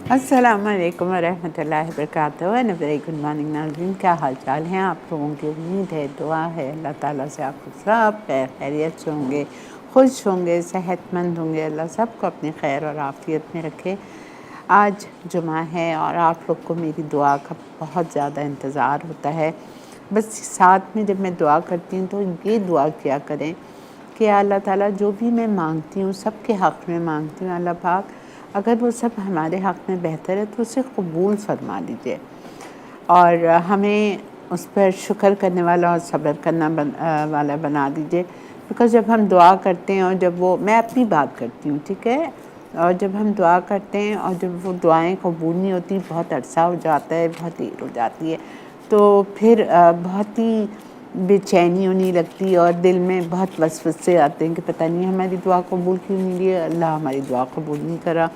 अस्सलामुअलैकुम वरहमतुल्लाहि वबरकातुहू and very good morning नाज़रीन। क्या हाल चाल हैं आप लोगों की? उम्मीद है, दुआ है अल्लाह ताला से आप सब खैरियत से होंगे, खुश होंगे, सेहतमंद होंगे। अल्लाह सबको अपनी खैर और आफ़ियत में रखे। आज जुमा है और आप लोग को मेरी दुआ का बहुत ज़्यादा इंतज़ार होता है। बस साथ में जब मैं दुआ करती हूँ तो ये दुआ किया करें कि अल्लाह ताला जो भी मैं मांगती हूँ सबके हक़ में मांगती हूँ, अल्लाह पाक अगर वो सब हमारे हक़ में बेहतर है तो उसे कबूल फ़रमा लीजिए और हमें उस पर शुक्र करने वाला और सब्र करना वाला बना दीजिए। बिकॉज़ जब हम दुआ करते हैं और जब वो, मैं अपनी बात करती हूँ, ठीक है, और जब हम दुआ करते हैं और जब वो दुआएं कबूल नहीं होती, बहुत अरसा हो जाता है, बहुत देर हो जाती है, तो फिर बहुत ही बेचैनी होने लगती और दिल में बहुत वसवसे आते हैं कि पता नहीं हमारी दुआ कबूल क्यों नहीं हुई, अल्लाह हमारी दुआ कबूल नहीं करा।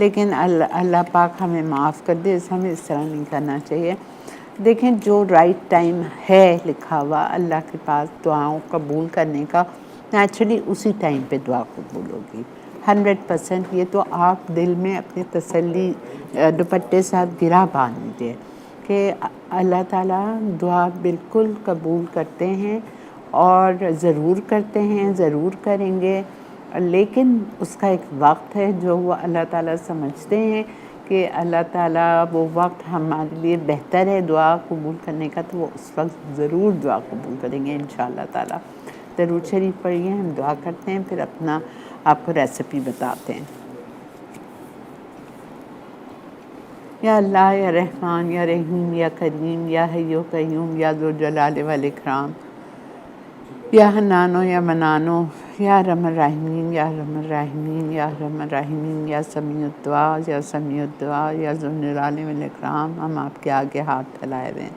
लेकिन अल्लाह पाक हमें माफ़ कर दे, हमें इस तरह नहीं करना चाहिए। देखें, जो राइट टाइम है लिखा हुआ अल्लाह के पास दुआओं कबूल करने का, नेचुरली उसी टाइम पे दुआ कबूल होगी 100%। ये तो आप दिल में अपने तसल्ली दुपट्टे साथ गिरा बांध लीजिए कि अल्लाह ताला दुआ बिल्कुल कबूल करते हैं और ज़रूर करते हैं, ज़रूर करेंगे। लेकिन उसका एक वक्त है जो वो अल्लाह ताला समझते हैं कि अल्लाह ताला वो वक्त हमारे लिए बेहतर है दुआ कबूल करने का, तो वो उस वक्त ज़रूर दुआ कबूल करेंगे इंशाअल्लाह ताला। दरूद शरीफ पढ़िए, हम दुआ करते हैं, फिर अपना आपको रेसिपी बताते हैं। या अल्लाह, या रहमान, या रहीम, या करीम, या हय्यो क़य्यूम, या ज़ुल जलाल वल इकराम, या हन्नानो, या मनानो, या रहमान राहिमीन, या रहमान राहिमीन, या रहमान राहिमीन, या समीउद दुआ, या समीउद दुआ, या ज़ुल जलाल वल इकराम। हम आपके आगे हाथ फैलाए हुए हैं,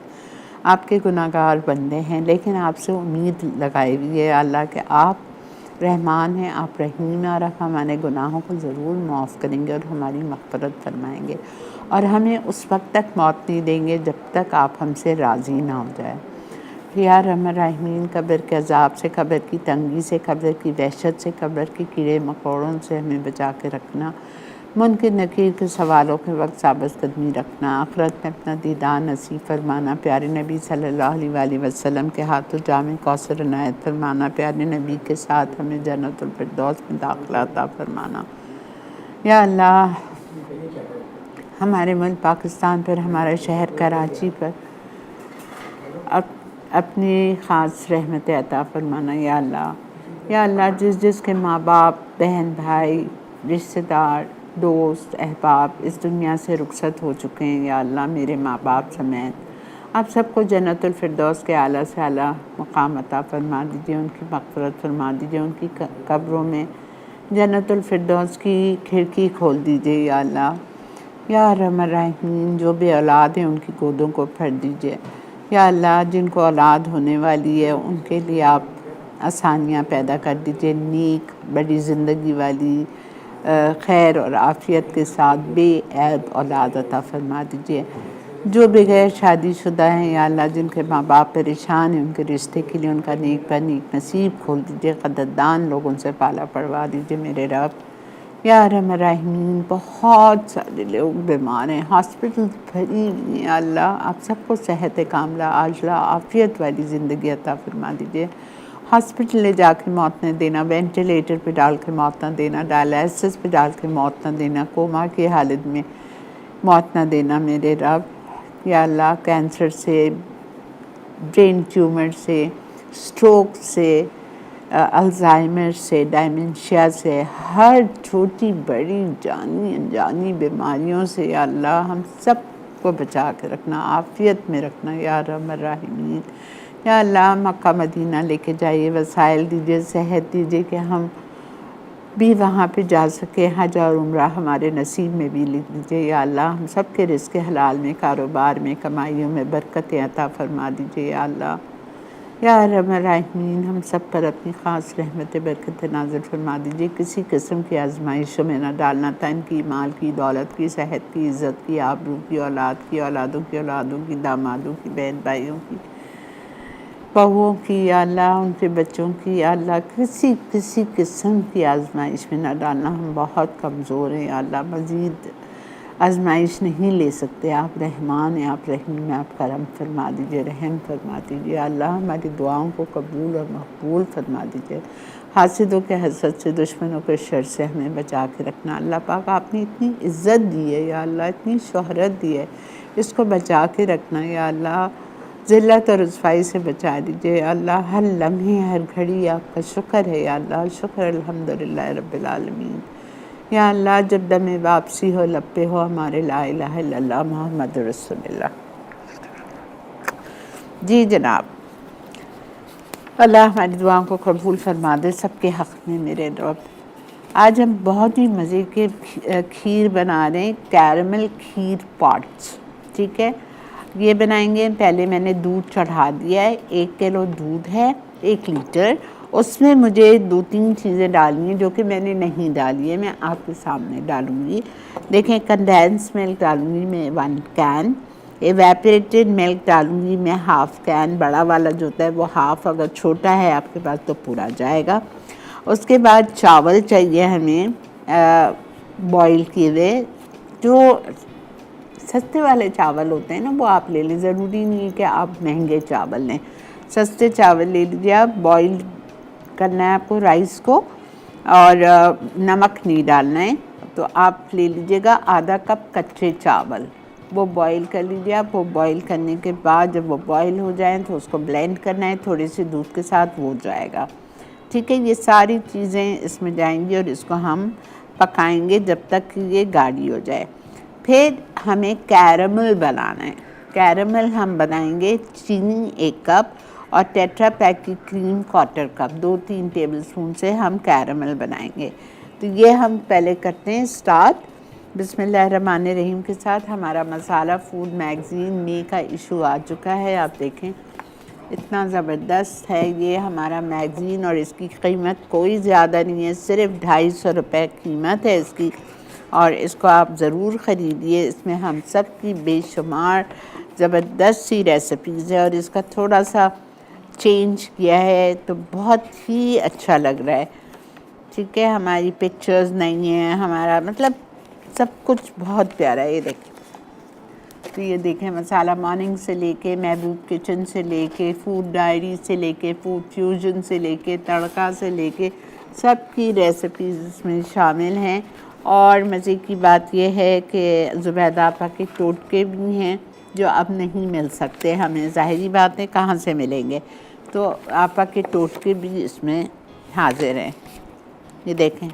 आपके गुनाहगार बंदे हैं, लेकिन आपसे उम्मीद लगाई हुई है अल्लाह के आप रहमान हैं, आप रहीम हैं और आप हमारे गुनाहों को ज़रूर माफ़ करेंगे और हमारी मग़फ़िरत फरमाएंगे और हमें उस वक्त तक मौत नहीं देंगे जब तक आप हमसे राज़ी ना हो जाए। या रहमान रहीम, कब्र के अज़ाब से, कब्र की तंगी से, कब्र की वहशत से, कब्र के कीड़े मकोड़ों से हमें बचा के रखना, मुनकर नकीर के सवालों के वक्त साबित कदमी रखना, आखिरत में अपना दीदार नसीब फरमाना, प्यारे नबी सल्लल्लाहु अलैहि वसल्लम के हाथों जामे कौसर इनायत फरमाना, प्यारे नबी के साथ हमें जन्नतुल फिरदौस में दाखिला अता फरमाना। या अल्लाह, हमारे मुल्क पाकिस्तान पर, हमारे शहर कराची पर अपनी ख़ास रहमत अता फरमाना। या अल्लाह, या अल्लाह, जिसके माँ बाप, बहन भाई, रिश्तेदार, दोस्त, अहबाब इस दुनिया से रुखसत हो चुके हैं, या अल्लाह मेरे माँ बाप समेत आप सबको जन्नतुल फिरदौस के आला से आला मकाम अता फरमा दीजिए, उनकी मग़फ़िरत फरमा दीजिए, उनकी कब्रों में जन्नतुल फिरदौस की खिड़की खोल दीजिए। या अल्लाह, या रहमान रहीम, जो बे औलाद हैं उनकी गोदों को भर दीजिए। या अल्लाह, जिनको औलाद होने वाली है उनके लिए आप आसानियाँ पैदा कर दीजिए, नेक बड़ी ज़िंदगी वाली खैर और आफ़ियत के साथ बेऐब औलाद अता फरमा दीजिए। जो बगैर शादीशुदा हैं या अल्लाह, जिनके माँ बाप परेशान हैं, उनके रिश्ते के लिए उनका नेक पर नेक नसीब खोल दीजिए, क़दरदान लोगों से पाला पड़वा दीजिए मेरे रब। या रहमान रहीम, बहुत सारे लोग बीमार हैं, हॉस्पिटल भरी हुई हैं, अल्लाह आप सबको सेहत कामला आजला आफ़ियत वाली ज़िंदगी अता फरमा दीजिए। हॉस्पिटल ले जाके मौत न देना, वेंटिलेटर पे डाल के मौत न देना, डायलिसिस पे डाल के मौत न देना, कोमा की हालत में मौत न देना मेरे रब। या अल्लाह, कैंसर से, ब्रेन ट्यूमर से, स्ट्रोक से, अल्ज़ाइमर से, डायमेंशिया से, हर छोटी बड़ी जानी अनजानी बीमारियों से या अल्लाह हम सब को बचा के रखना, आफ़ियत में रखना। या रहमान रहीम, या अल्लाह मक्का मदीना लेके जाइए, वसाइल दीजिए, सेहत दीजिए कि हम भी वहाँ पे जा सके, हज और उम्रा हमारे नसीब में भी लिख दीजिए। या अल्लाह, हम सब के रिज़्क़ हलाल में, कारोबार में, कमाइयों में बरकतें अता फरमा दीजिए। या अल्लाह, या रहमान रहीम, हम सब पर अपनी ख़ास रहमत बरकत नाज़िल फरमा दीजिए, किसी किस्म की आजमाइशों में न डालना, तन की, माल की, दौलत की, सेहत की, इज़्ज़त की, आबरू की, औलाद की, औलादों की औलादों की, दामादों की, बहन भाइयों की, बहुओं की, या अल्लाह उनके बच्चों की, या अल्लाह किसी किस्म की आजमाइश में न डालना, हम बहुत कमज़ोर हैं। या अल्लाह, मज़ीद आजमाइश नहीं ले सकते। आप रहमान हैं, आप रहीम हैं, आप करम फरमा दीजिए, रहम फरमा दीजिए। अल्लाह हमारी दुआओं को कबूल और मकबूल फरमा दीजिए। हासिदों के हसद से, दुश्मनों के शर से हमें बचा के रखना। अल्लाह पाक आपने इतनी इज़्ज़त दी है या अल्लाह, इतनी शोहरत दी है, इसको बचा के रखना या अल्लाह। ज़िल्लत और रुसवाई से बचा दीजिए अल्लाह। हर लम्हे हर घड़ी आपका शुक्र है या अल्लाह। शुक्र अल्हम्दुलिल्लाह रब्बिल आलमीन। या अल्लाह जब दम वापसी हो लब पे हो हमारे ला इलाहा इल्लल्लाह मुहम्मद रसूलुल्लाह। जी जनाब, अल्लाह हमारी दुआओं को कबूल फरमा दे सबके हक़ में मेरे रब। आज हम बहुत ही मज़े के खीर बना रहे हैं, कैरमल खीर पॉट्स। ठीक है, ये बनाएंगे। पहले मैंने दूध चढ़ा दिया है, 1 किलो दूध है, 1 लीटर। उसमें मुझे 2-3 चीज़ें डालनी है जो कि मैंने नहीं डाली है, मैं आपके सामने डालूँगी। देखें, कंडेंस मिल्क डालूँगी मैं 1 कैन, एवेपोरेटेड मिल्क डालूँगी मैं 1/2 कैन। बड़ा वाला जो होता है वो हाफ़, अगर छोटा है आपके पास तो पूरा जाएगा। उसके बाद चावल चाहिए हमें बॉईल किए हुए, जो सस्ते वाले चावल होते हैं ना वो आप ले लें। ज़रूरी नहीं है कि आप महंगे चावल लें, सस्ते चावल ले लीजिए आप। बॉईल करना है आपको राइस को, और नमक नहीं डालना है। तो आप ले लीजिएगा आधा कप कच्चे चावल, वो बॉईल कर लीजिए आप। वो बॉईल करने के बाद जब वो बॉईल हो जाए तो उसको ब्लेंड करना है थोड़े से दूध के साथ, वो जाएगा। ठीक है, ये सारी चीज़ें इसमें जाएंगी और इसको हम पकाएंगे जब तक कि ये गाढ़ी हो जाए। फिर हमें कैरमल बनाना है। कैरमल हम बनाएंगे चीनी 1 कप और टेट्रा पैक की क्रीम 1/4 कप, 2-3 टेबलस्पून से हम कैरमल बनाएंगे। तो ये हम पहले करते हैं स्टार्ट बिस्मिल्लाहिर्रहमानिर्रहीम के साथ। हमारा मसाला फूड मैगज़ीन में का इशू आ चुका है, आप देखें इतना ज़बरदस्त है ये हमारा मैगज़ीन, और इसकी कीमत कोई ज़्यादा नहीं है, सिर्फ 250 रुपये कीमत है इसकी, और इसको आप ज़रूर ख़रीदिए। इसमें हम सब की बेशुमार ज़बरदस्त सी रेसिपीज़ है, और इसका थोड़ा सा चेंज किया है तो बहुत ही अच्छा लग रहा है। ठीक है, हमारी पिक्चर्स नहीं है, हमारा मतलब सब कुछ बहुत प्यारा है। ये देखें, तो ये देखें मसाला मॉर्निंग से लेके, महबूब किचन से लेके, फूड डायरी से लेके, फूड फ्यूजन से लेके, तड़का से लेके, सब की रेसिपीज़ इसमें शामिल हैं। और मज़े की बात यह है कि ज़ुबैदा आपा के टोटके भी हैं जो अब नहीं मिल सकते हमें, ज़ाहिरी बात है कहाँ से मिलेंगे, तो आपा के टोटके भी इसमें हाजिर हैं। ये देखें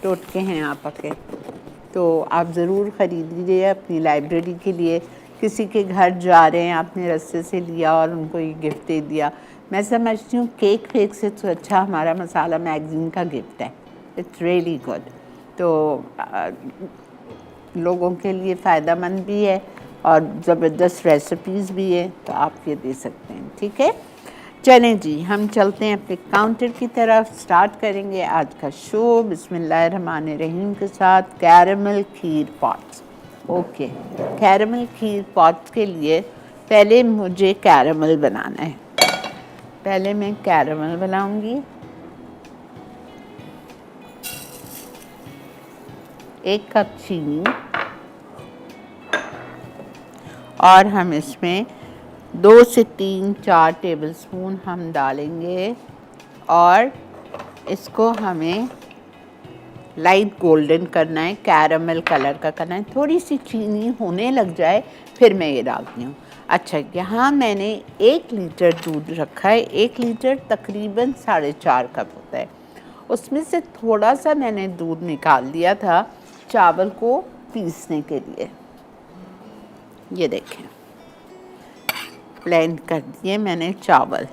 टोटके हैं आपा के, तो आप ज़रूर ख़रीद लीजिए अपनी लाइब्रेरी के लिए। किसी के घर जा रहे हैं, आपने रास्ते से लिया और उनको ये गिफ्ट दे दिया। मैं समझती हूँ केक फेक से तो अच्छा हमारा मसाला मैगज़ीन का गिफ्ट है। It's really good. तो लोगों के लिए फ़ायदेमंद भी है और ज़बरदस्त रेसिपीज़ भी है, तो आप ये दे सकते हैं। ठीक है, चलें जी, हम चलते हैं अपने काउंटर की तरफ। स्टार्ट करेंगे आज का शो बिस्मिल्लाहिर्रहमानिर्रहीम के साथ कैरमल खीर पॉट्स। ओके, कैरमल खीर पॉट्स के लिए पहले मुझे कैरमल बनाना है। पहले मैं कैरमल बनाऊंगी। 1 कप चीनी, और हम इसमें 2 से 3-4 टेबलस्पून हम डालेंगे, और इसको हमें लाइट गोल्डन करना है, कैरमल कलर का करना है। थोड़ी सी चीनी होने लग जाए फिर मैं ये डालती हूँ। अच्छा, यहाँ मैंने 1 लीटर दूध रखा है। 1 लीटर तकरीबन 4.5 कप होता है। उसमें से थोड़ा सा मैंने दूध निकाल दिया था चावल को पीसने के लिए। ये देखें, ब्लेंड कर दिए मैंने चावल।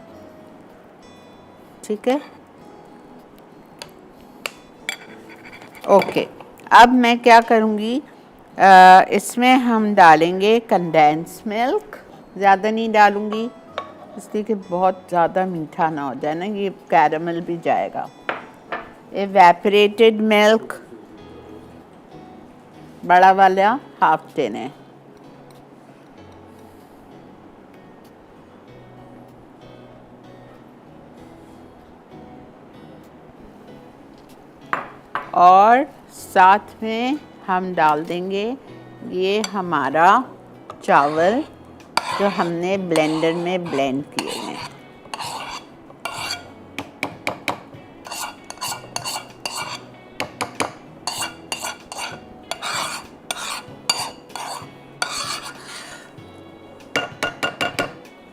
ठीक है, ओके। अब मैं क्या करूँगी, इसमें हम डालेंगे कंडेंस मिल्क। ज़्यादा नहीं डालूँगी इसलिए कि बहुत ज़्यादा मीठा ना हो जाए ना, ये कैरमल भी जाएगा। एवेपोरेटेड मिल्क बड़ा वाला 1/2 टिन है। और साथ में हम डाल देंगे ये हमारा चावल जो हमने ब्लेंडर में ब्लेंड किए हैं।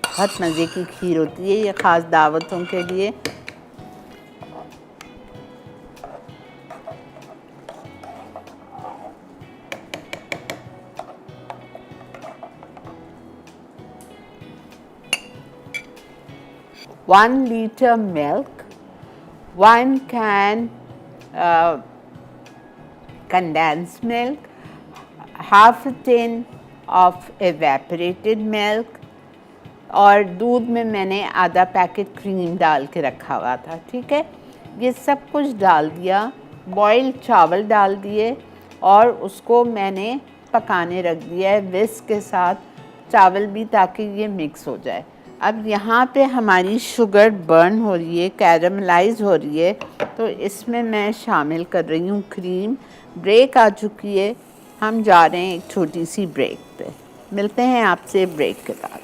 बहुत मज़े की खीर होती है ये, ख़ास दावतों के लिए। One liter milk, 1 can condensed milk, half a tin of evaporated milk, और दूध में मैंने आधा पैकेट क्रीम डाल के रखा हुआ था। ठीक है, ये सब कुछ डाल दिया, बॉइल्ड चावल डाल दिए और उसको मैंने पकाने रख दिया है विस्क के साथ, चावल भी, ताकि ये मिक्स हो जाए। अब यहाँ पे हमारी शुगर बर्न हो रही है, कैरमलाइज हो रही है, तो इसमें मैं शामिल कर रही हूँ क्रीम। ब्रेक आ चुकी है, हम जा रहे हैं एक छोटी सी ब्रेक पे। मिलते हैं आपसे ब्रेक के बाद।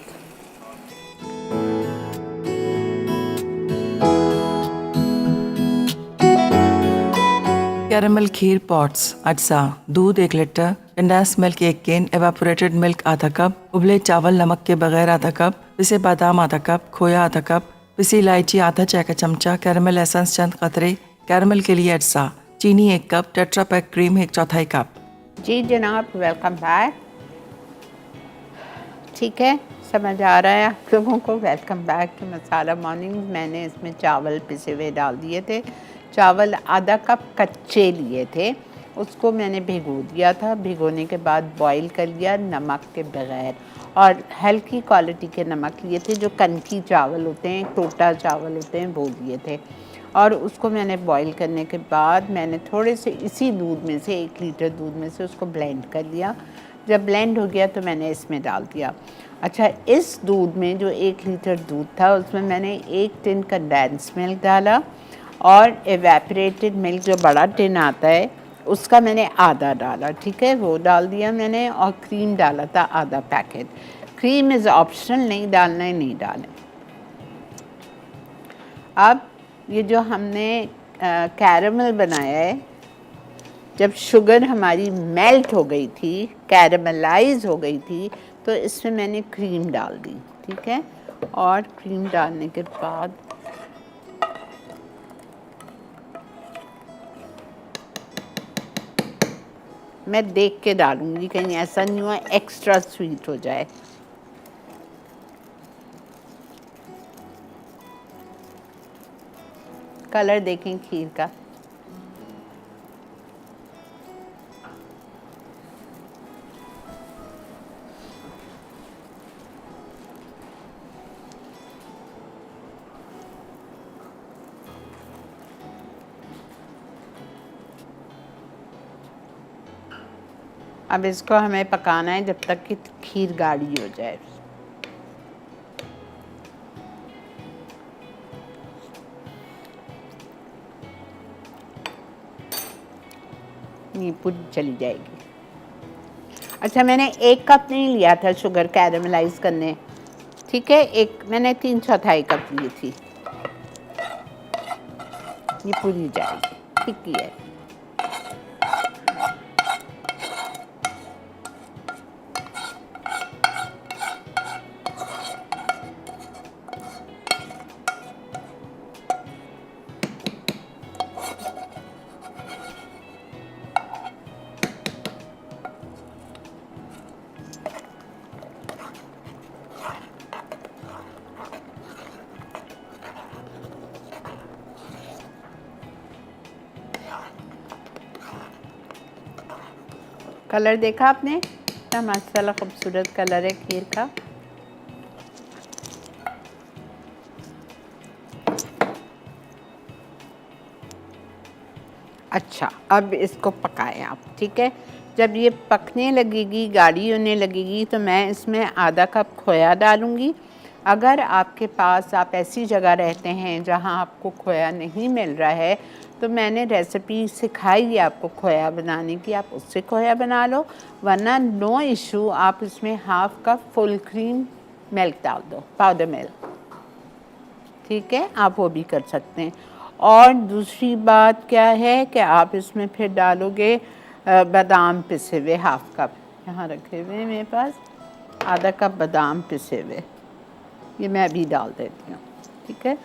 कैरेमल खीर पॉट्स, अज्जा, दूध 1 litre, condense milk 1 can, evaporated milk आधा कप, उबले चावल नमक के बगैर आधा कप, पिसे बादाम आधा कप, खोया आधा कप, पिसी इलायची आधा चाय का चमचा, कैरेमल एसेंस चंद कतरे, कैरेमल के लिए अज्जा, चीनी 1 cup, tetra pack cream 1/4 cup. जी जनाब, वेलकम बैक। ठीक है, समझ आ रहा है आप लोगों को। Welcome back to masala morning. मैंने इसमें चावल पिसे हुए डाल दिए थे। चावल आधा कप कच्चे लिए थे, उसको मैंने भिगो दिया था। भिगोने के बाद बॉईल कर लिया नमक के बगैर, और हल्की क्वालिटी के नमक लिए थे, जो कनकी चावल होते हैं, टोटा चावल होते हैं, वो लिए थे। और उसको मैंने बॉईल करने के बाद मैंने थोड़े से इसी दूध में से, 1 लीटर दूध में से उसको ब्लेंड कर लिया। जब ब्लेंड हो गया तो मैंने इसमें डाल दिया। अच्छा, इस दूध में जो 1 लीटर दूध था उसमें मैंने 1 टिन कंडेंस मिल्क डाला, और एवेपोरेटेड मिल्क जो बड़ा टिन आता है उसका मैंने आधा डाला। ठीक है, वो डाल दिया मैंने, और क्रीम डाला था आधा पैकेट। क्रीम इज़ ऑप्शनल, नहीं डालना है नहीं डालें। अब ये जो हमने कैरेमल बनाया है, जब शुगर हमारी मेल्ट हो गई थी, कैरेमलाइज हो गई थी, तो इसमें मैंने क्रीम डाल दी। ठीक है, और क्रीम डालने के बाद मैं देख के डालूंगी, कहीं ऐसा नहीं हुआ एक्स्ट्रा स्वीट हो जाए। कलर देखें खीर का। अब इसको हमें पकाना है जब तक कि खीर गाढ़ी हो जाए। ये पूरी चली जाएगी। अच्छा, मैंने 1 कप नहीं लिया था शुगर कैरेमलाइज करने। ठीक है, मैंने 3/4 कप ली थी। ये पूरी जाएगी, ठीक ही है। कलर देखा आपने, इतना माशाल्लाह खूबसूरत कलर है खीर का। अच्छा, अब इसको पकाएं आप। ठीक है, जब ये पकने लगेगी, गाढ़ी होने लगेगी, तो मैं इसमें आधा कप खोया डालूँगी। अगर आपके पास, आप ऐसी जगह रहते हैं जहां आपको खोया नहीं मिल रहा है, तो मैंने रेसिपी सिखाई है आपको खोया बनाने की, आप उससे खोया बना लो, वरना नो इशू आप इसमें half cup full cream milk डाल दो, पाउडर मिल्क, ठीक है, आप वो भी कर सकते हैं। और दूसरी बात क्या है कि आप इसमें फिर डालोगे बादाम पिसे हुए, हाफ कप यहाँ रखे हुए हैं मेरे पास, आधा कप बादाम पिसे हुए, ये मैं अभी डाल देती हूँ, ठीक है।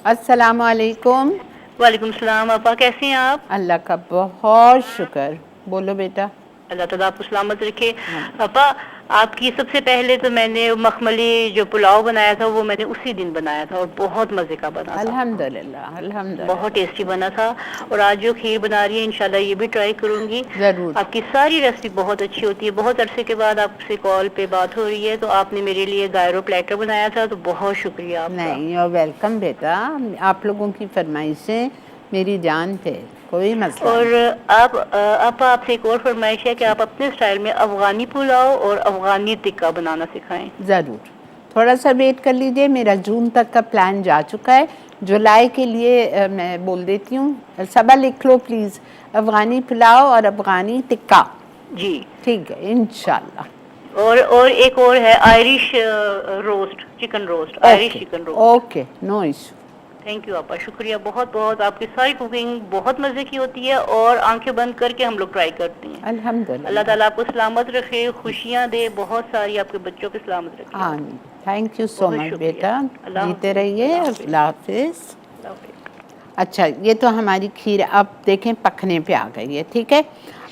अस्सलाम वालेकुम। वालेकुम सलाम। आपा कैसे हैं आप? अल्लाह का बहुत शुक्र, बोलो बेटा। अल्लाह ताला आपको सलामत रखे। आपा आपकी सबसे पहले तो मैंने मखमली जो पुलाव बनाया था वो मैंने उसी दिन बनाया था और बहुत मज़े का बना था। अल्हम्दुलिल्लाह, अल्हम्दुलिल्लाह, बहुत टेस्टी बना था। और आज जो खीर बना रही है इंशाल्लाह ये भी ट्राई करूँगी ज़रूर। आपकी सारी रेसिपी बहुत अच्छी होती है। बहुत अरसे के बाद आपसे कॉल पे बात हो रही है, तो आपने मेरे लिए गायरो प्लेटर बनाया था, तो बहुत शुक्रिया आपका। नहीं, और वेलकम बेटा, आप लोगों की फरमाइशें मेरी जान पे, कोई मसला और नहीं। आपसे एक और फरमाइश है कि आप अपने स्टाइल में अफगानी पुलाव और अफगानी टिक्का बनाना सिखाएं। ज़रूर, थोड़ा सा वेट कर लीजिए, मेरा जून तक का प्लान जा चुका है, जुलाई के लिए मैं बोल देती हूँ, सबा लिख लो प्लीज़, अफ़गानी पुलाव और अफ़गानी टिक्का, जी ठीक है इंशाल्लाह। और एक और है Irish roast, chicken roast, Irish chicken roast. Okay, no issue. Thank you आपा, शुक्रिया बहुत बहुत। आपकी सारी कुकिंग बहुत मज़े की होती है और आंखें बंद करके हम लोग ट्राई करते हैं। अल्हम्दुलिल्लाह, अल्लाह ताला आपको सलामत रखे, खुशियाँ दे, बहुत सारी आपके बच्चों को सलामत रखे। आमीन। थैंक यू सो बहुत मच शुक्रिया। बेटा, अल्लाह जीते हाफ़िज़, रहिए, अल्लाह हाफ़िज़। अल्लाह हाफिज़। अल्लाह हाफ़िज़। अच्छा, ये तो हमारी खीर अब देखें पकने पे आ गई है, ठीक है।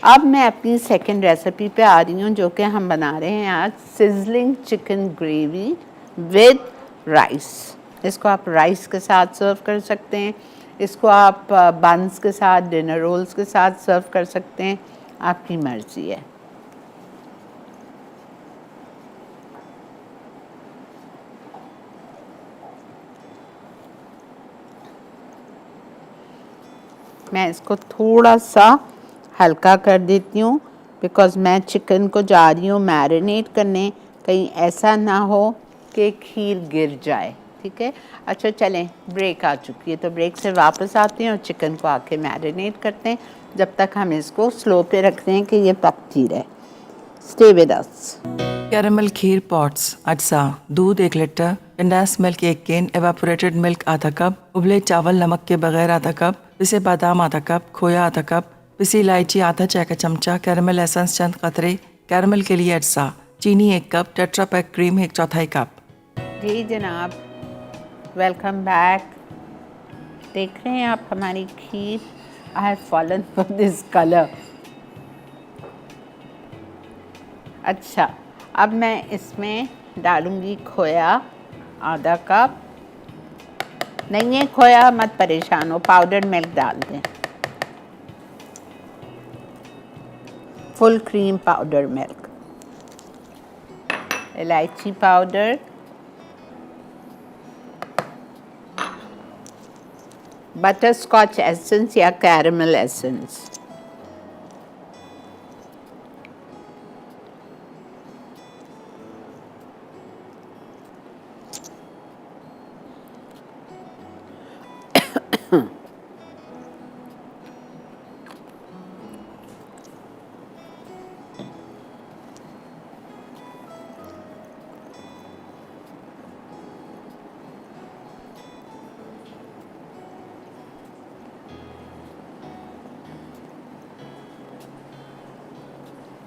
अब मैं अपनी सेकंड रेसिपी पे आ रही हूँ, जो कि हम बना रहे हैं आज sizzling chicken gravy with rice. इसको आप राइस के साथ सर्व कर सकते हैं, इसको आप बंस के साथ, डिनर रोल्स के साथ सर्व कर सकते हैं, आपकी मर्ज़ी है। मैं इसको थोड़ा सा हल्का कर देती हूँ, बिकॉज़ मैं चिकन को जा रही हूँ मैरिनेट करने, कहीं ऐसा ना हो कि खीर गिर जाए, ठीक है। अच्छा चलें, ब्रेक आ चुकी है, तो ब्रेक से वापस आते हैं और चिकन को आके मैरिनेट करते हैं, जब तक हम इसको स्लो पे रखते हैं कि ये पकती रहे। Stay with us. Caramel kheer pots अज्जा, दूध 1 litre, condense milk 1 can, evaporated milk आधा कप, उबले चावल नमक के बगैर आधा कप, पिसे बादाम आधा कप, खोया आधा कप, पिसी इलायची आधा चाय का चमचा, कैरेमल एसेंस चंद कतरे, कैरेमल के लिए अज्जा, चीनी 1 cup, tetra pack cream 1/4 cup. जी जनाब, वेलकम बैक। देख रहे हैं आप हमारी खीर, I have fallen for this colour. अच्छा, अब मैं इसमें डालूंगी खोया आधा कप, नहीं है खोया मत परेशान हो, पाउडर मिल्क डाल दें, फुल क्रीम पाउडर मिल्क, इलायची पाउडर, बटर स्कॉच एसेंस या कैरेमल एसेंस,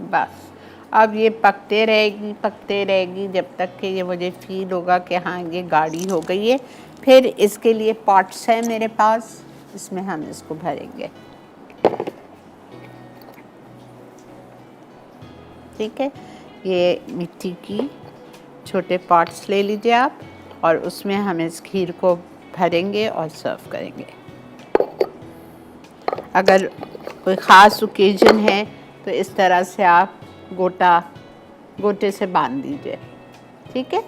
बस। अब ये पकते रहेगी जब तक कि ये मुझे फील होगा कि हाँ ये गाढ़ी हो गई है। फिर इसके लिए पॉट्स है मेरे पास, इसमें हम इसको भरेंगे, ठीक है। ये मिट्टी की छोटे पॉट्स ले लीजिए आप, और उसमें हम इस खीर को भरेंगे और सर्व करेंगे। अगर कोई ख़ास ओकेजन है तो इस तरह से आप गोटे से बांध दीजिए, ठीक है।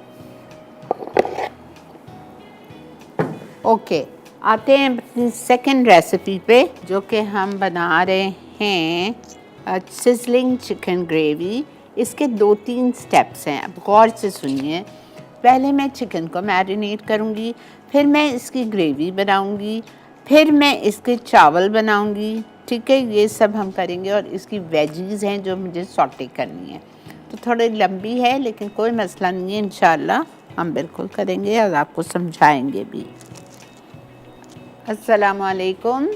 ओके, आते हैं अपनी सेकंड रेसिपी पे, जो कि हम बना रहे हैं सिजलिंग चिकन ग्रेवी। इसके 2-3 स्टेप्स हैं, अब गौर से सुनिए। पहले मैं चिकन को मैरिनेट करूँगी, फिर मैं इसकी ग्रेवी बनाऊंगी, फिर मैं इसके चावल बनाऊंगी। ठीक है, ये सब हम करेंगे। और इसकी वेजीज़ हैं जो मुझे सॉटे करनी है, तो थोड़ी लंबी है लेकिन कोई मसला नहीं है, इंशाल्लाह हम बिल्कुल करेंगे और आपको समझाएंगे भी। अस्सलाम वालेकुम।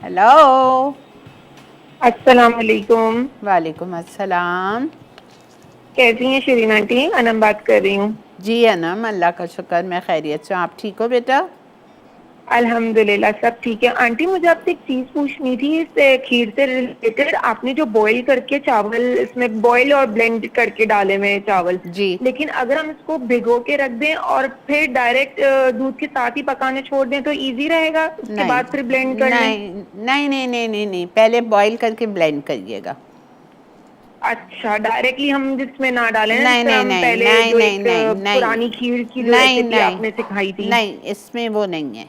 हेलो। अस्सलाम वालेकुम। वालेकुम अस्सलाम। कैसी हैं शिरीन आंटी? अनम बात कर रही हूँ। जी अनम, अल्लाह का शुक्र, मैं खैरियत से हूँ। आप ठीक हो बेटा? अल्हम्दुलिल्लाह सब ठीक है। आंटी मुझे आपसे एक चीज पूछनी थी, इस खीर से रिलेटेड। आपने जो बॉईल करके चावल इसमें बॉईल और ब्लेंड करके डाले हुए चावल जी। लेकिन अगर हम इसको भिगो के रख दें और फिर डायरेक्ट दूध के साथ ही पकाने छोड़ दें तो इजी रहेगा? उसके बाद फिर ब्लेंड कर लें? नहीं, पहले बॉईल करके ब्लेंड करिएगा। अच्छा, डायरेक्टली हम जिसमें ना डालें, नहीं, जिसमें हम नहीं, पहले नहीं, जो नहीं, एक नहीं, पुरानी खीर की जो नहीं, रेसिपी नहीं, आपने सिखाई थी। नहीं, इसमें वो नहीं है।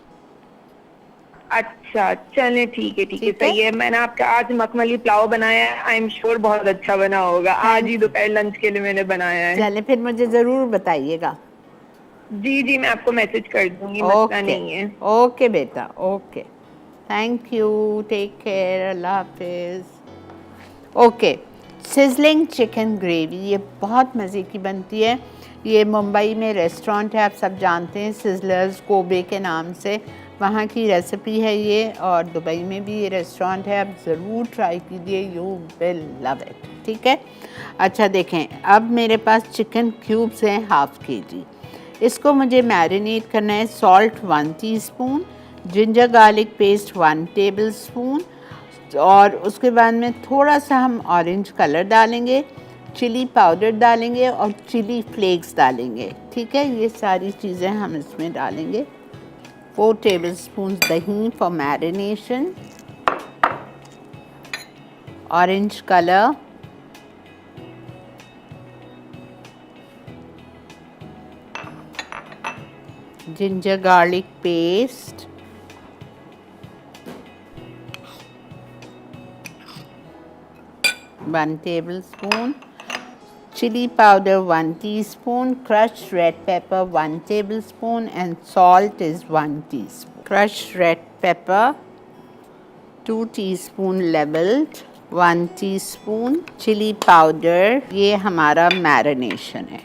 अच्छा चले, ठीक है ठीक है। सही है। मैंने आपका आज मखमली पुलाव बनाया है, आई एम श्योर बहुत अच्छा बना होगा। आज ही दोपहर लंच के लिए मैंने बनाया है। चले, फिर मुझे ज़रूर बताइएगा। जी जी, मैं आपको मैसेज कर दूंगी, मसला नहीं है। ओके बेटा, okay, thank you, take care, अल्लाह हाफिज़। ओके, सिजलिंग चिकन ग्रेवी, ये बहुत मज़े की बनती है। ये मुंबई में रेस्टोरेंट है, आप सब जानते हैं, सिजलर्स कोबे के नाम से, वहाँ की रेसिपी है ये। और दुबई में भी ये रेस्टोरेंट है, आप ज़रूर ट्राई कीजिए, यू विल लव इट। ठीक है, अच्छा देखें, अब मेरे पास चिकन क्यूब्स हैं ½ kg। इसको मुझे मैरिनेट करना है। Salt 1 teaspoon, ginger garlic paste 1 tablespoon, और उसके बाद में थोड़ा सा हम ऑरेंज कलर डालेंगे, चिली पाउडर डालेंगे और चिली फ्लेक्स डालेंगे। ठीक है, ये सारी चीज़ें हम इसमें डालेंगे। 4 टेबलस्पून दही for marination, orange colour, ginger garlic paste, one tablespoon, chili powder 1 teaspoon, crushed red pepper 1 tablespoon, and salt is 1 teaspoon. Crushed red pepper 2 teaspoon leveled, 1 teaspoon chili powder। ये हमारा मैरिनेशन है।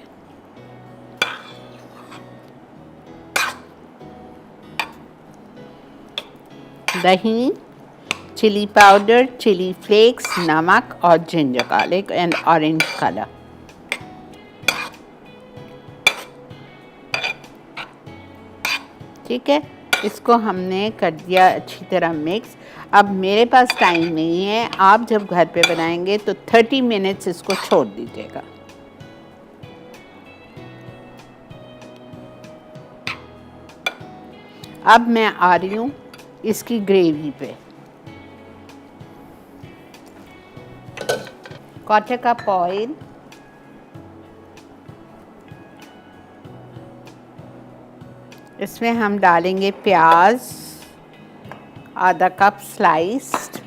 दही, चिली पाउडर, चिली फ्लेक्स, नमक और ginger garlic and orange colour. ठीक है, इसको हमने कर दिया अच्छी तरह मिक्स। अब मेरे पास टाइम नहीं है, आप जब घर पे बनाएंगे तो 30 मिनट्स इसको छोड़ दीजिएगा। अब मैं आ रही हूँ इसकी ग्रेवी पे। 1/4 कप ऑयल, इसमें हम डालेंगे प्याज ½ कप स्लाइस्ड,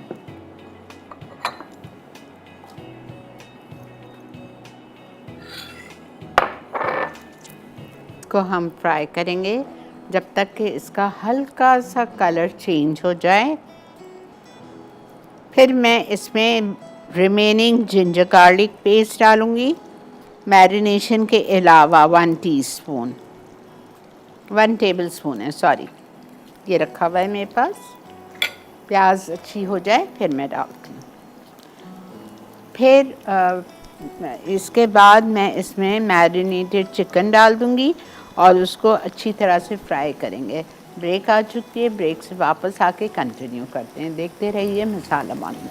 इसको हम फ्राई करेंगे जब तक कि इसका हल्का सा कलर चेंज हो जाए। फिर मैं इसमें रिमेनिंग जिंजर गार्लिक पेस्ट डालूँगी, मैरिनेशन के अलावा 1 टीस्पून, 1 टेबलस्पून है, सॉरी, ये रखा हुआ है मेरे पास। प्याज अच्छी हो जाए फिर मैं डालती हूँ। फिर इसके बाद मैं इसमें मैरिनेटेड चिकन डाल दूँगी और उसको अच्छी तरह से फ्राई करेंगे। ब्रेक आ चुकी है, ब्रेक से वापस आके कंटिन्यू करते हैं। देखते रहिए मसाला मालूम।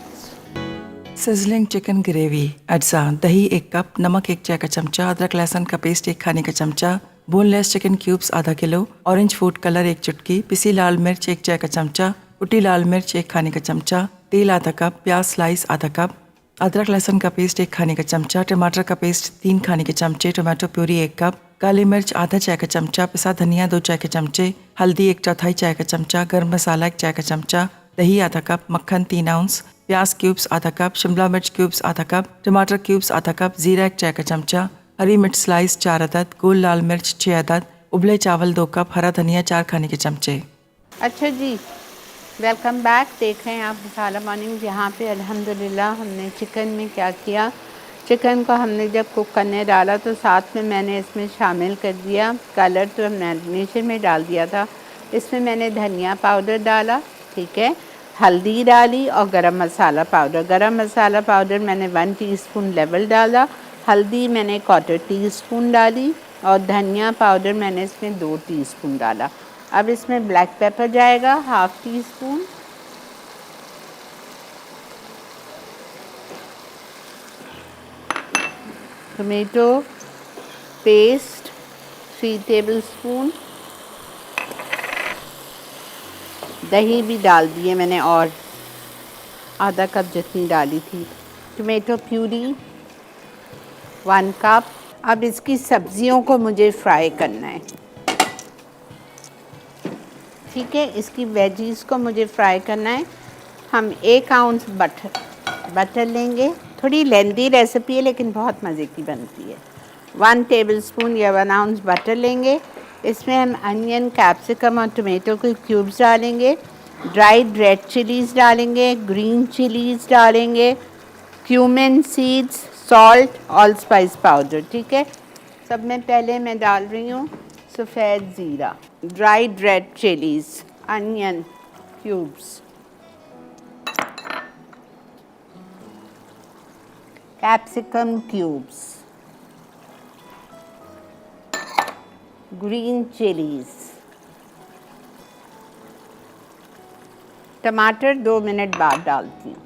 सिजलिंग चिकन ग्रेवी अज्जा, दही 1 कप, नमक 1 चाय का चमचा, अदरक लहसुन का पेस्ट 1 खाने का चमचा, boneless chicken cubes ½ kilo, orange food colour 1 चुटकी, पिसी लाल मिर्च 1 चाय का चमचा, कुटी लाल मिर्च 1 खाने का चमचा, तेल ½ कप, प्याज स्लाइस ½ कप, अदरक लहसुन का पेस्ट 1 खाने का चमचा, टमाटर का पेस्ट 3 खाने के चमचे, टोमेटो प्यूरी 1 कप, काली मिर्च ½ चाय का चमचा, पिसा धनिया 2 चाय के चमचे, हल्दी 1/4 चाय का चमचा, गर्म मसाला 1 चाय का चमचा, दही ½ कप, मक्खन 3 आउंस, प्याज क्यूब्स ½ कप, शिमला मिर्च क्यूब्स ½ कप, टमाटर क्यूब्स ½ कप, जीरा 1 चाय का चमचा, हरी मिर्च स्लाइस 4 अदद, गोल लाल मिर्च 6 अदद, उबले चावल 2 कप, हरा धनिया 4 खाने के चमचे। अच्छा जी, वेलकम बैक। देख रहे हैं आप मसाला मॉर्निंग। यहाँ पे अल्हम्दुलिल्लाह हमने चिकन में क्या किया, चिकन को हमने जब कुक करने डाला तो साथ में मैंने इसमें शामिल कर दिया कलर, तो मैरिनेशन में डाल दिया था। इसमें मैंने धनिया पाउडर डाला, ठीक है, हल्दी डाली और गरम मसाला पाउडर। गरम मसाला पाउडर मैंने 1 टीस्पून लेवल डाला, हल्दी मैंने 1/4 टीस्पून डाली और धनिया पाउडर मैंने इसमें 2 टीस्पून डाला। अब इसमें ब्लैक पेपर जाएगा 1/2 टीस्पून, टोमेटो पेस्ट 3 टेबलस्पून, दही भी डाल दिए मैंने और आधा कप जितनी डाली थी। Tomato puree 1 cup. अब इसकी सब्जियों को मुझे फ्राई करना है, ठीक है, इसकी वेजीज को मुझे फ्राई करना है। हम 1 आउंस बटर लेंगे। थोड़ी लेंदी रेसिपी है लेकिन बहुत मज़े की बनती है। 1 टेबलस्पून या 1 आउंस बटर लेंगे। इसमें हम अनियन, कैप्सिकम और टोमेटो के क्यूब्स डालेंगे, ड्राइड रेड चिलीज़ डालेंगे, ग्रीन चिलीज़ डालेंगे, cumin seeds, salt, all spice powder, ठीक है। सब में पहले मैं डाल रही हूँ सफ़ेद ज़ीरा, dried red chillies, onion cubes, capsicum cubes, green chillies, टमाटर 2 मिनट बाद डालती हूँ।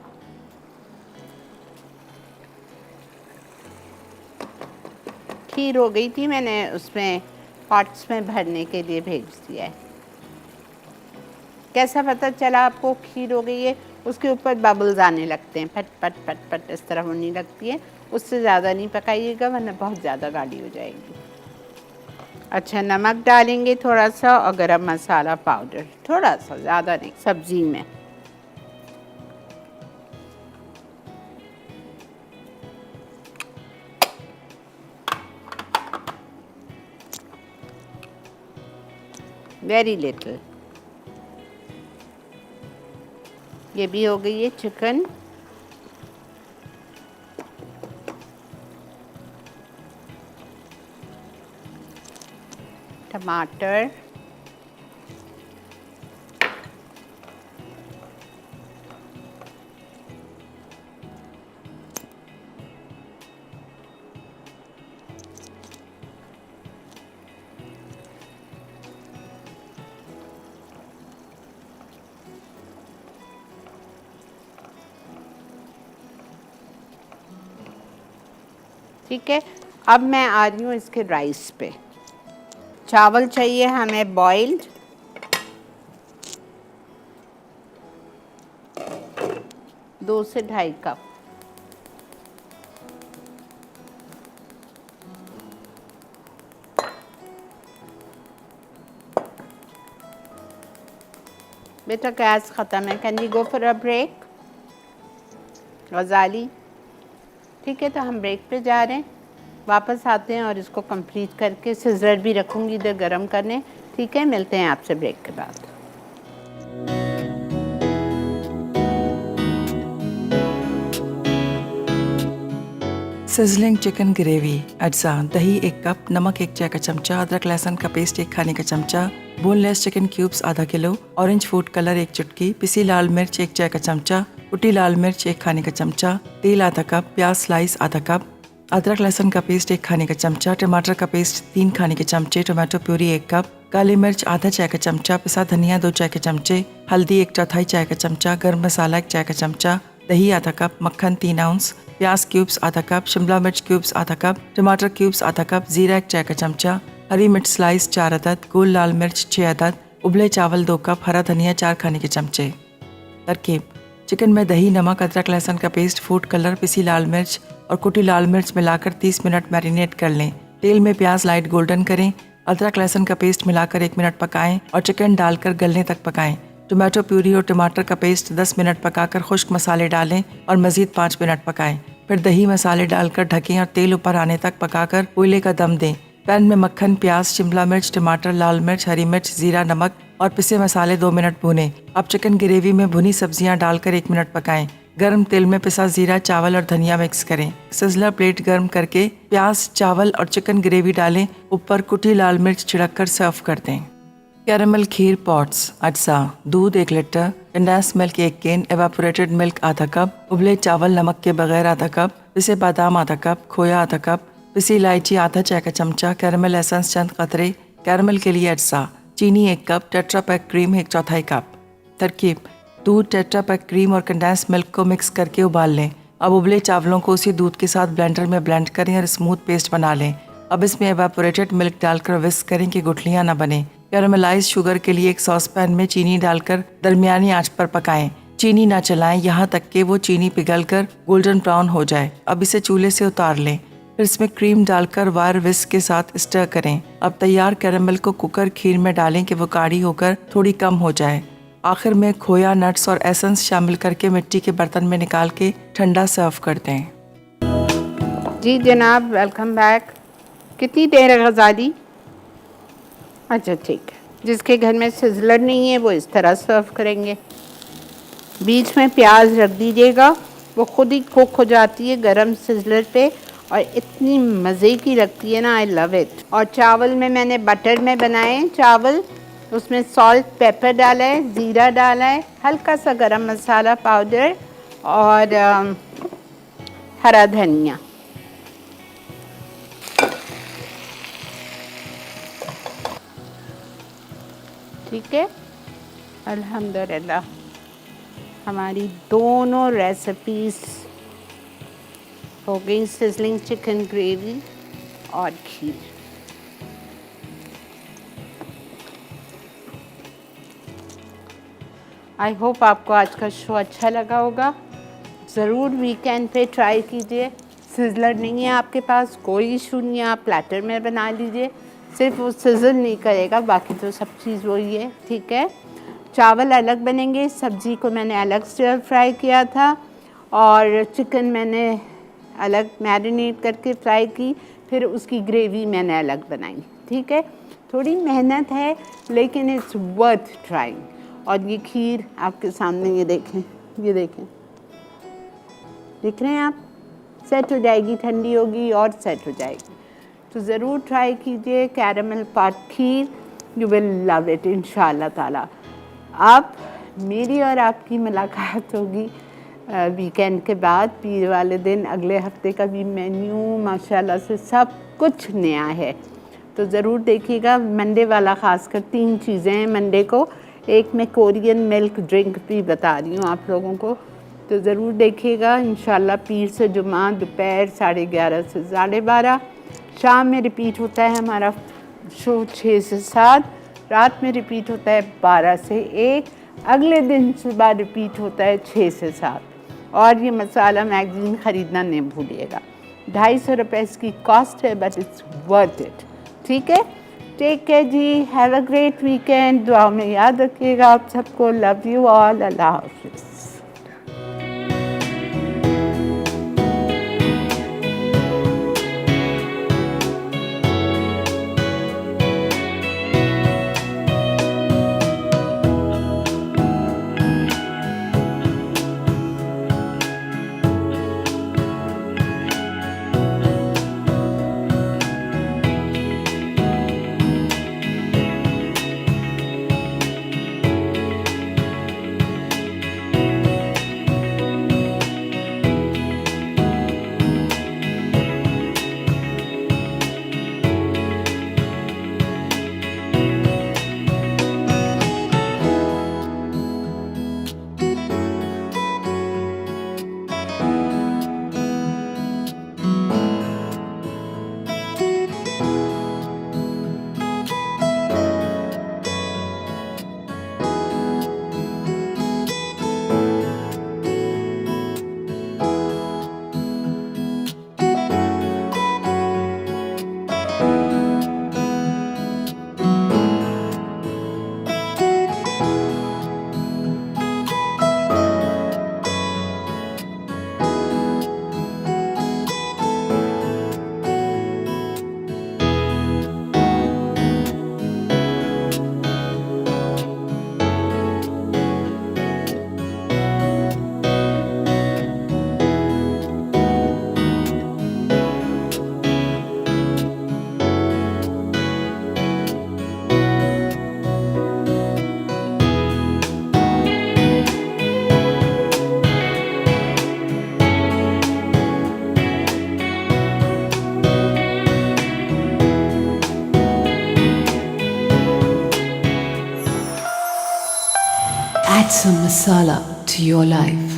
खीर हो गई थी, मैंने उसमें पॉट्स में भरने के लिए भेज दिया है। कैसा पता चला आपको खीर हो गई है? उसके ऊपर बबल्स आने लगते हैं, फट फट फट फट इस तरह होने लगती है। उससे ज़्यादा नहीं पकाइएगा वरना बहुत ज़्यादा गाढ़ी हो जाएगी। अच्छा, नमक डालेंगे थोड़ा सा और गरम मसाला पाउडर थोड़ा सा, ज़्यादा नहीं, सब्जी में। Very little. ये भी हो गई है चिकन। टमाटर, ठीक है। अब मैं आ रही हूँ इसके राइस पे। चावल चाहिए हमें बॉइल्ड, 2 से 2.5 कप। बेटा गैस ख़त्म है, can we go for a break? Ghazali, ठीक है, तो हम ब्रेक पे जा रहे हैं। वापस आते हैं और इसको कंप्लीट करके सिज़र भी रखूँगी इधर गरम करने, ठीक है। मिलते हैं आपसे ब्रेक के बाद। सिजलिंग चिकन ग्रेवी, अज्जा, दही 1 कप, नमक 1 चाय का चमचा, अदरक लहसुन का पेस्ट 1 खाने का चमचा, बोनलेस चिकन क्यूब्स आधा किलो, ऑरेंज फूड कलर 1 चुटकी, पिसी लाल मिर्च 1 चाय का चमचा, कुटी लाल मिर्च 1 खाने का चमचा, तेल आधा कप, प्याज स्लाइस आधा कप, अदरक लहसुन का पेस्ट 1 खाने का चमचा, टमाटर का पेस्ट 3 खाने के चमचे, टोमेटो प्यूरी 1 कप, काली मिर्च आधा चाय का चमचा, पिसा धनिया 2 चाय के चमचे, हल्दी 1/4 चाय का चमचा, गर्म मसाला 1 चाय का चमचा, दही आधा कप, मक्खन 3 आउंस, प्याज क्यूब्स आधा कप, शिमला मिर्च क्यूब्स आधा कप, टमाटर क्यूब्स आधा कप, जीरा 1 चाय का चमचा, हरी मिर्च स्लाइस 4 अदद, गोल लाल मिर्च 6 अदद, उबले चावल 2 कप, हरा धनिया 4 खाने के चमचे। तरकीब: चिकन में दही, नमक, अदरक लहसुन का पेस्ट, फूड कलर, पिसी लाल मिर्च और कुटी लाल मिर्च मिलाकर 30 मिनट मैरिनेट कर लें। तेल में प्याज लाइट गोल्डन करें, अदरक लहसुन का पेस्ट मिलाकर 1 मिनट पकाएं और चिकन डालकर गलने तक पकाएं। टोमेटो प्यूरी और टमाटर का पेस्ट 10 मिनट पकाकर खुश्क मसाले डालें और मज़ीद 5 मिनट पकाएं। फिर दही मसाले डालकर ढकें और तेल ऊपर आने तक पकाकर कोयले का दम दें। पैन में मक्खन, प्याज, शिमला मिर्च, टमाटर, लाल मिर्च, हरी मिर्च, जीरा, नमक और पिसे मसाले 2 मिनट भूनें। अब चिकन ग्रेवी में भुनी सब्जियां डालकर 1 मिनट पकाएं। गरम तेल में पिसा जीरा, चावल और धनिया मिक्स करें। सिजलर प्लेट गर्म करके प्याज, चावल और चिकन ग्रेवी डालें। ऊपर कुटी लाल मिर्च छिड़ककर सर्व कर दें। कैरेमल खीर पॉट्स। अज्जा: दूध 1 litre, condense milk 1 can, evaporated milk आधा कप, उबले चावल नमक के बगैर आधा कप, पिसे बादाम आधा कप, खोया आधा कप, पिसी इलायची आधा चाय का चमचा, कैरेमल एसेंस चंद कतरे। कैरेमल के लिए अज्जा: चीनी 1 cup, tetra pack cream 1/4 cup. तरकीब: दूध, टेट्रा पैक क्रीम और कंडेंस मिल्क को मिक्स करके उबाल लें। अब उबले चावलों को उसी दूध के साथ ब्लेंडर में ब्लेंड करें और स्मूथ पेस्ट बना लें। अब इसमें एवापोरेटेड मिल्क डालकर विस्क करें कि गुठलियां न बने। कैरेमलाइज शुगर के लिए एक सॉस पैन में चीनी डालकर दरमियानी आंच पर पकाएं। चीनी ना चलाएं यहाँ तक कि वो चीनी पिघलकर गोल्डन ब्राउन हो जाए। अब इसे चूल्हे से उतार लें। फिर इसमें क्रीम डालकर वायर विस्क के साथ स्टर करें। अब तैयार कैरेमल को कुकर खीर में डालें कि वो गाढ़ी होकर थोड़ी कम हो जाए। आखिर में खोया, नट्स और एसेंस शामिल करके मिट्टी के बर्तन में निकाल के ठंडा सर्व कर दें। जी जनाब, वेलकम बैक। कितनी देर है गजाली? अच्छा ठीक है। जिसके घर में सिजलर नहीं है वो इस तरह सर्व करेंगे। बीच में प्याज रख दीजिएगा, वो खुद ही कुक हो जाती है गरम सिजलर पे और इतनी मज़े की लगती है ना, आई लव इट। और चावल में मैंने बटर में बनाए चावल, उसमें सॉल्ट पेपर डाला है, ज़ीरा डाला है, हल्का सा गरम मसाला पाउडर और हरा धनिया। ठीक है, अल्हम्दुलिल्लाह हमारी दोनों रेसिपीज़ हो गई, सिजलिंग चिकन ग्रेवी और खीर। आई होप आपको आज का शो अच्छा लगा होगा। ज़रूर वीकेंड पे ट्राई कीजिए। सिजलर नहीं है आपके पास, कोई इशू नहीं है, आप प्लेटर में बना लीजिए। सिर्फ वो सिजल नहीं करेगा, बाकी तो सब चीज़ वही है। ठीक है, चावल अलग बनेंगे, सब्ज़ी को मैंने अलग स्टर फ्राई किया था और चिकन मैंने अलग मैरिनेट करके फ्राई की, फिर उसकी ग्रेवी मैंने अलग बनाई। ठीक है, थोड़ी मेहनत है लेकिन इट्स वर्थ ट्राइंग। और ये खीर आपके सामने, ये देखें, ये देखें, देख रहे हैं आप? सेट हो जाएगी, ठंडी होगी और सेट हो जाएगी। तो ज़रूर ट्राई कीजिए caramel pot kheer, you will love it इंशाल्लाह ताला। अब मेरी और आपकी मुलाकात होगी वीकेंड के बाद, पीर वाले दिन। अगले हफ्ते का भी मेन्यू माशाल्लाह से सब कुछ नया है, तो ज़रूर देखिएगा। मंडे वाला ख़ासकर 3 चीज़ें हैं मंडे को। एक मैं कोरियन मिल्क ड्रिंक भी बता रही हूँ आप लोगों को, तो ज़रूर देखिएगा इंशाल्लाह। पीर से जुमा दोपहर 11:30 से 12:30, शाम में रिपीट होता है हमारा शो 6 से 7, रात में रिपीट होता है 12 से 1, अगले दिन सुबह रिपीट होता है 6 से 7। और ये मसाला मैगज़ीन ख़रीदना नहीं भूलिएगा। 250 रुपये इसकी कॉस्ट है, बट इट्स वर्थ इट। ठीक है, टेक केयर जी, हैव अ ग्रेट वीकेंड। दुआ में याद रखिएगा आप सबको। लव यू ऑल, अल्लाह हाफ़िज़। Add some masala to your life.